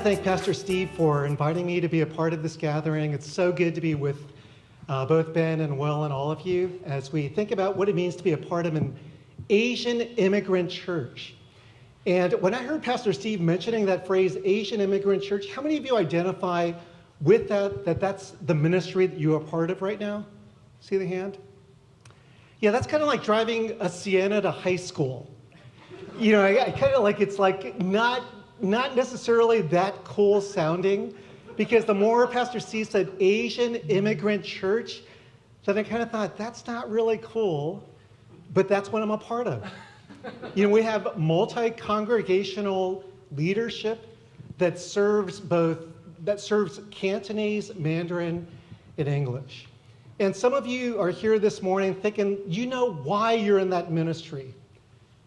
thank Pastor Steve for inviting me to be a part of this gathering. It's so good to be with both Ben and Will and all of you as we think about what it means to be a part of an Asian immigrant church. And when I heard Pastor Steve mentioning that phrase, Asian immigrant church, how many of you identify with that's the ministry that you are part of right now? See the hand? Yeah, that's kind of like driving a Sienna to high school. You know, I kind of like, it's like not necessarily that cool sounding, because the more Pastor Steve said Asian immigrant church, then I kind of thought, that's not really cool, but that's what I'm a part of. You know, we have multi-congregational leadership that serves Cantonese, Mandarin, and English. And some of you are here this morning thinking, you know why you're in that ministry.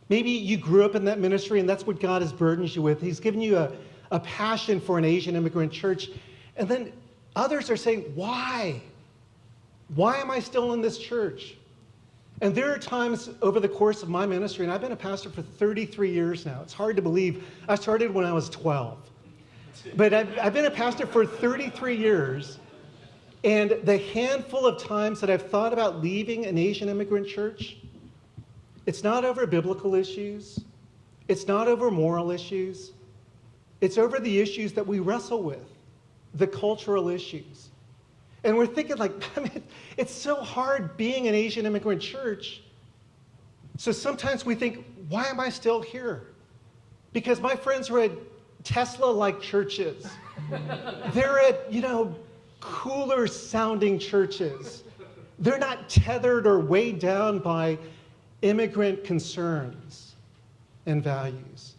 Maybe you grew up in that ministry and that's what God has burdened you with. He's given you a passion for an Asian immigrant church. And then others are saying, why? Why am I still in this church? And there are times over the course of my ministry, and I've been a pastor for 33 years now. It's hard to believe. I started when I was 12. But I've been a pastor for 33 years. And the handful of times that I've thought about leaving an Asian immigrant church, it's not over biblical issues. It's not over moral issues. It's over the issues that we wrestle with, the cultural issues. And we're thinking like, I mean, it's so hard being an Asian immigrant church. So sometimes we think, why am I still here? Because my friends are at Tesla-like churches. They're at, cooler sounding churches. They're not tethered or weighed down by immigrant concerns and values.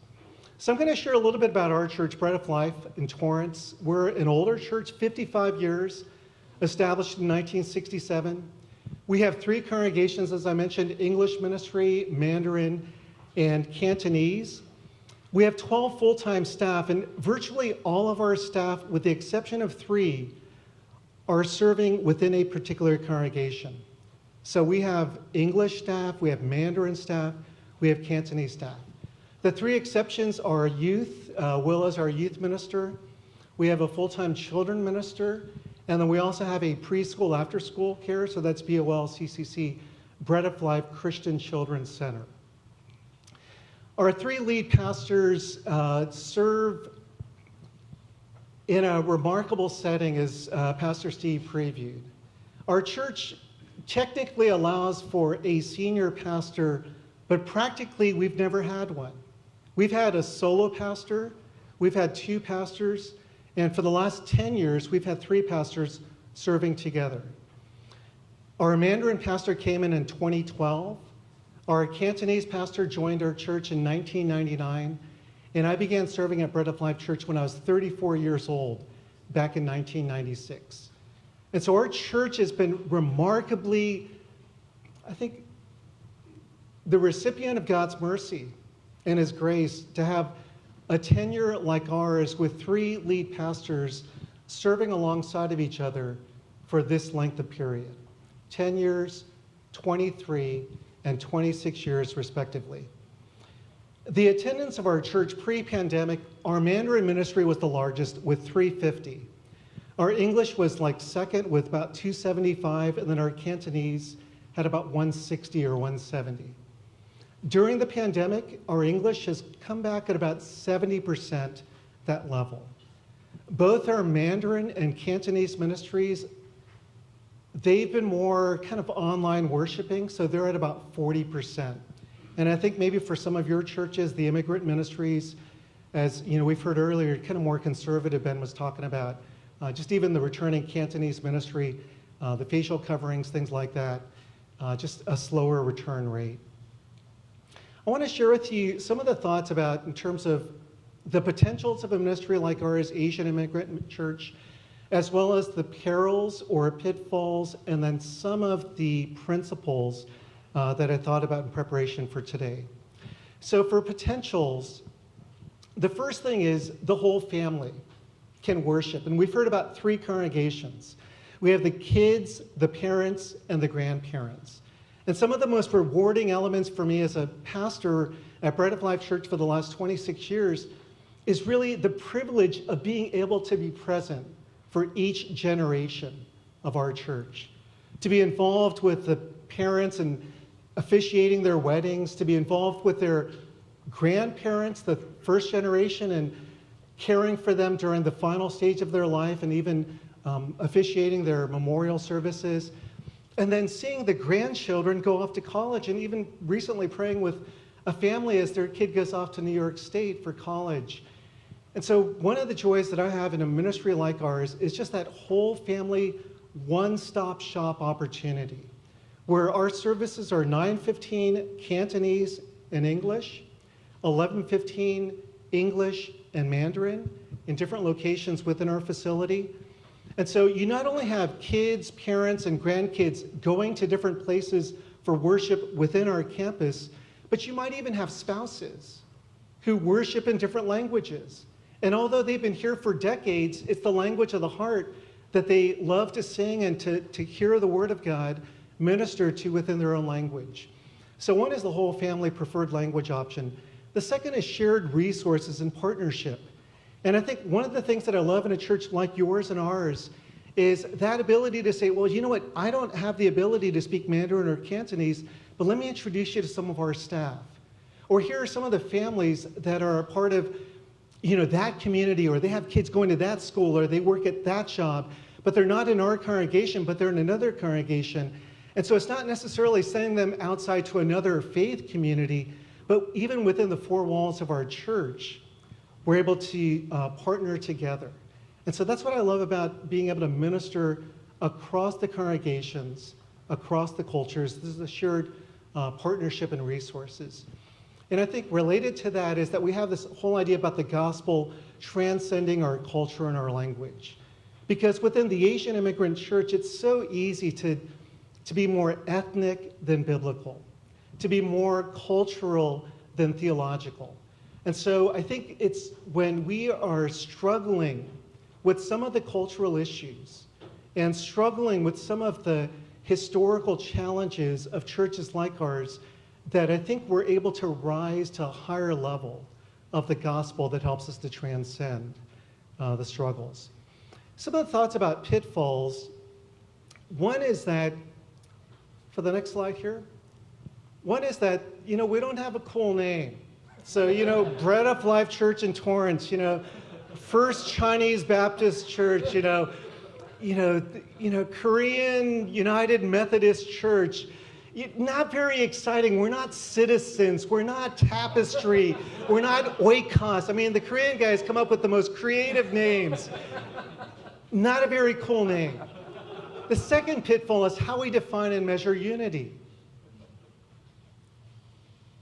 So I'm going to share a little bit about our church, Bread of Life in Torrance. We're an older church, 55 years, established in 1967. We have 3 congregations, as I mentioned, English ministry, Mandarin, and Cantonese. We have 12 full-time staff, and virtually all of our staff, with the exception of 3, are serving within a particular congregation. So we have English staff, we have Mandarin staff, we have Cantonese staff. The 3 exceptions are youth. Will is our youth minister. We have a full-time children minister, and then we also have a preschool after-school care, so that's BOL, CCC, Bread of Life Christian Children's Center. Our 3 lead pastors serve in a remarkable setting, as Pastor Steve previewed. Our church technically allows for a senior pastor, but practically we've never had one. We've had a solo pastor, we've had 2 pastors, and for the last 10 years, we've had 3 pastors serving together. Our Mandarin pastor came in 2012. Our Cantonese pastor joined our church in 1999, and I began serving at Bread of Life Church when I was 34 years old, back in 1996. And so our church has been remarkably, I think, the recipient of God's mercy and His grace to have a tenure like ours with 3 lead pastors serving alongside of each other for this length of period. 10 years, 23, and 26 years respectively. The attendance of our church pre-pandemic, our Mandarin ministry was the largest with 350. Our English was like second with about 275, and then our Cantonese had about 160 or 170. During the pandemic, our English has come back at about 70% that level. Both our Mandarin and Cantonese ministries, they've been more kind of online worshiping, so they're at about 40%. And I think maybe for some of your churches, the immigrant ministries, as we've heard earlier, kind of more conservative, Ben was talking about, just even the returning Cantonese ministry, the facial coverings, things like that, just a slower return rate. I want to share with you some of the thoughts about, in terms of the potentials of a ministry like ours, Asian Immigrant Church, as well as the perils or pitfalls, and then some of the principles that I thought about in preparation for today. So for potentials, the first thing is the whole family can worship. And we've heard about 3 congregations. We have the kids, the parents, and the grandparents. And some of the most rewarding elements for me as a pastor at Bread of Life Church for the last 26 years is really the privilege of being able to be present for each generation of our church, to be involved with the parents and officiating their weddings, to be involved with their grandparents, the first generation, and caring for them during the final stage of their life, and even officiating their memorial services, and then seeing the grandchildren go off to college, and even recently praying with a family as their kid goes off to New York State for college. And so one of the joys that I have in a ministry like ours is just that whole family one-stop shop opportunity, where our services are 9:15 Cantonese and English, 11:15 English and Mandarin in different locations within our facility. And so you not only have kids, parents, and grandkids going to different places for worship within our campus, but you might even have spouses who worship in different languages. And although they've been here for decades, it's the language of the heart that they love to sing and to hear the Word of God ministered to within their own language. So one is the whole family preferred language option. The second is shared resources and partnership. And I think one of the things that I love in a church like yours and ours is that ability to say, well, you know what, I don't have the ability to speak Mandarin or Cantonese, but let me introduce you to some of our staff. Or here are some of the families that are a part of that community, or they have kids going to that school, or they work at that job, but they're not in our congregation, but they're in another congregation. And so it's not necessarily sending them outside to another faith community, but even within the four walls of our church, we're able to partner together. And so that's what I love about being able to minister across the congregations, across the cultures. This is a shared partnership and resources. And I think related to that is that we have this whole idea about the gospel transcending our culture and our language. Because within the Asian immigrant church, it's so easy to be more ethnic than biblical, to be more cultural than theological. And so I think it's when we are struggling with some of the cultural issues and struggling with some of the historical challenges of churches like ours that I think we're able to rise to a higher level of the gospel that helps us to transcend the struggles. Some of the thoughts about pitfalls. One is that, for the next slide here, one is that, we don't have a cool name. So, Bread of Life Church in Torrance, First Chinese Baptist Church, Korean United Methodist Church. Not very exciting. We're not Citizens. We're not Tapestry. We're not Oikos. I mean, the Korean guys come up with the most creative names. Not a very cool name. The second pitfall is how we define and measure unity.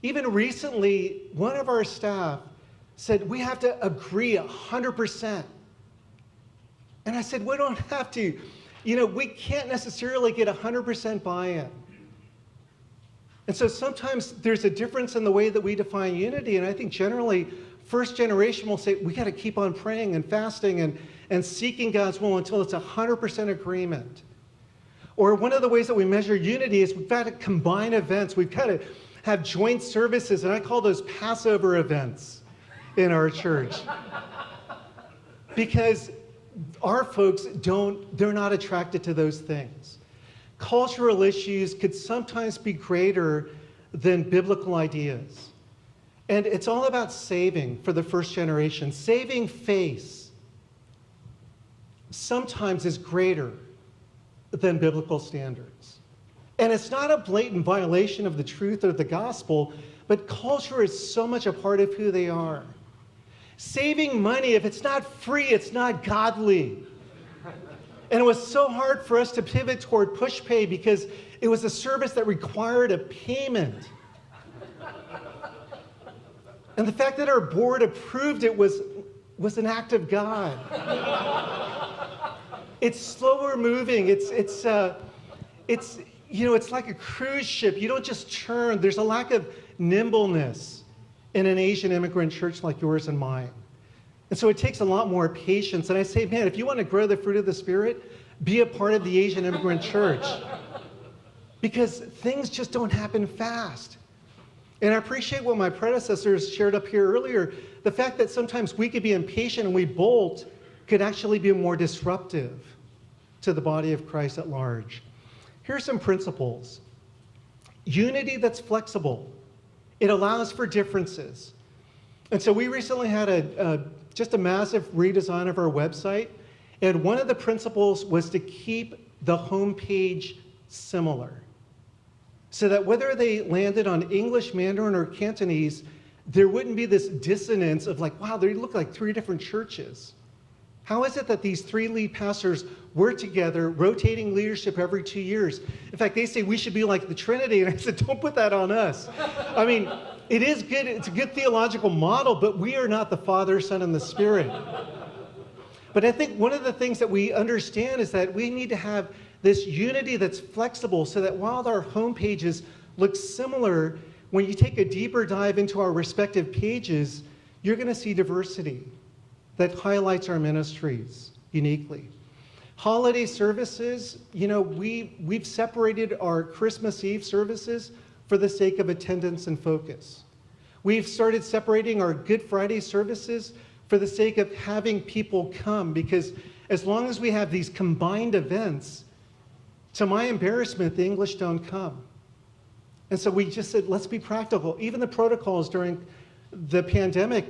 Even recently, one of our staff said, we have to agree 100%. And I said, we don't have to. We can't necessarily get 100% buy-in. And so sometimes there's a difference in the way that we define unity. And I think generally, first generation will say, we got to keep on praying and fasting and seeking God's will until it's 100% agreement. Or one of the ways that we measure unity is we've got to combine events. We've got to have joint services, and I call those Passover events in our church. Because our folks they're not attracted to those things. Cultural issues could sometimes be greater than biblical ideas. And it's all about saving for the first generation. Saving face sometimes is greater than biblical standards. And it's not a blatant violation of the truth or the gospel, but culture is so much a part of who they are. Saving money, if it's not free, it's not godly. And it was so hard for us to pivot toward PushPay because it was a service that required a payment. And the fact that our board approved it was an act of God. It's slower moving. It's like a cruise ship. You don't just churn. There's a lack of nimbleness in an Asian immigrant church like yours and mine. And so it takes a lot more patience. And I say, man, if you want to grow the fruit of the Spirit, be a part of the Asian immigrant church. Because things just don't happen fast. And I appreciate what my predecessors shared up here earlier. The fact that sometimes we could be impatient and we bolt could actually be more disruptive to the body of Christ at large. Here's some principles. Unity that's flexible. It allows for differences. And so we recently had just a massive redesign of our website. And one of the principles was to keep the homepage similar, so that whether they landed on English, Mandarin, or Cantonese, there wouldn't be this dissonance of like, wow, they look like three different churches. How is it that these three lead pastors work together, rotating leadership every 2 years? In fact, they say we should be like the Trinity, and I said, don't put that on us. I mean, it is good, it's a good theological model, but we are not the Father, Son, and the Spirit. But I think one of the things that we understand is that we need to have this unity that's flexible so that while our home pages look similar, when you take a deeper dive into our respective pages, you're going to see diversity that highlights our ministries uniquely. Holiday services, we've separated our Christmas Eve services for the sake of attendance and focus. We've started separating our Good Friday services for the sake of having people come, because as long as we have these combined events, to my embarrassment, the English don't come. And so we just said, let's be practical. Even the protocols during the pandemic,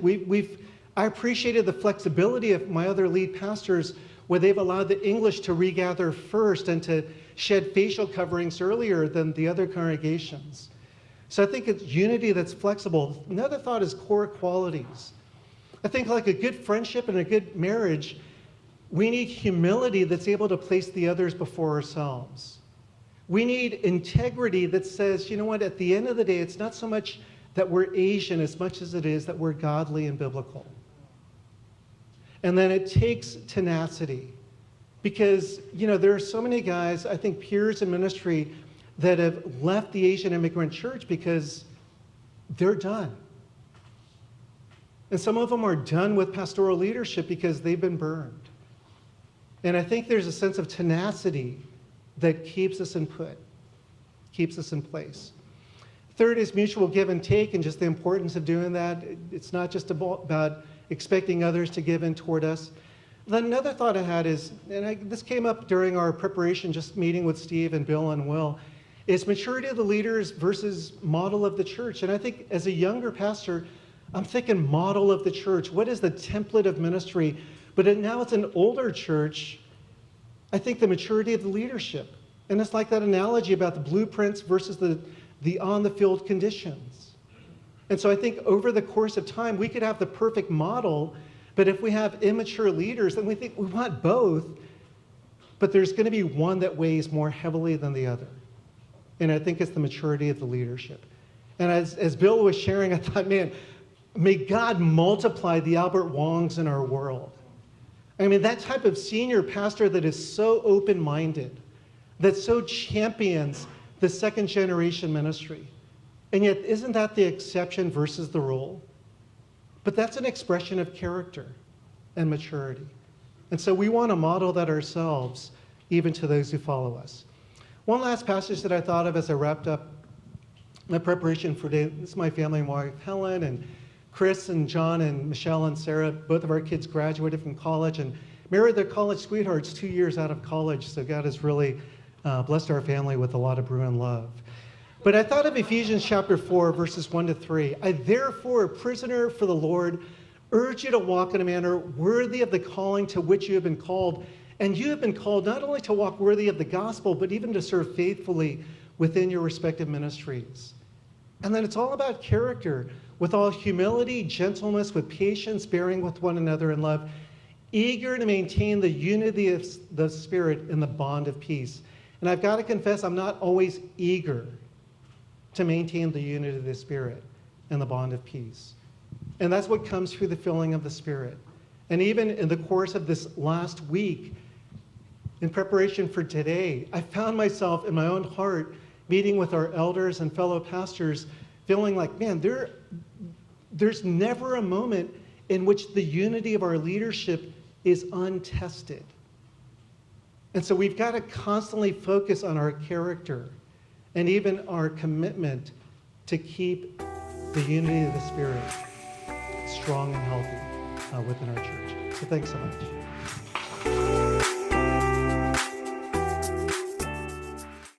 I appreciated the flexibility of my other lead pastors where they've allowed the English to regather first and to shed facial coverings earlier than the other congregations. So I think it's unity that's flexible. Another thought is core qualities. I think like a good friendship and a good marriage, we need humility that's able to place the others before ourselves. We need integrity that says, you know what, at the end of the day, it's not so much that we're Asian as much as it is that we're godly and biblical. And then it takes tenacity, because, there are so many guys, I think peers in ministry, that have left the Asian Immigrant Church because they're done. And some of them are done with pastoral leadership because they've been burned. And I think there's a sense of tenacity that keeps us in place. Third is mutual give and take, and just the importance of doing that. It's not just about expecting others to give in toward us. Then another thought I had is, this came up during our preparation, just meeting with Steve and Bill and Will, is maturity of the leaders versus model of the church. And I think as a younger pastor, I'm thinking model of the church. What is the template of ministry? But now it's an older church. I think the maturity of the leadership. And it's like that analogy about the blueprints versus the on-the-field conditions. And so I think over the course of time, we could have the perfect model, but if we have immature leaders, then we think we want both, but there's going to be one that weighs more heavily than the other. And I think it's the maturity of the leadership. And as Bill was sharing, I thought, man, may God multiply the Albert Wongs in our world. I mean, that type of senior pastor that is so open-minded, that so champions the second generation ministry. And yet, isn't that the exception versus the rule? But that's an expression of character and maturity. And so we want to model that ourselves, even to those who follow us. One last passage that I thought of as I wrapped up my preparation for today. This is my family and wife, Helen, and Chris and John and Michelle and Sarah. Both of our kids graduated from college and married their college sweethearts 2 years out of college. So God has really blessed our family with a lot of Bruin love. But I thought of Ephesians chapter 4, verses 1-3. I therefore, a prisoner for the Lord, urge you to walk in a manner worthy of the calling to which you have been called. And you have been called not only to walk worthy of the gospel, but even to serve faithfully within your respective ministries. And then it's all about character, with all humility, gentleness, with patience, bearing with one another in love, eager to maintain the unity of the Spirit in the bond of peace. And I've got to confess, I'm not always eager to maintain the unity of the Spirit and the bond of peace. And that's what comes through the filling of the Spirit. And even in the course of this last week, in preparation for today, I found myself in my own heart meeting with our elders and fellow pastors, feeling like, man, there's never a moment in which the unity of our leadership is untested. And so we've got to constantly focus on our character and even our commitment to keep the unity of the Spirit strong and healthy within our church. So thanks so much.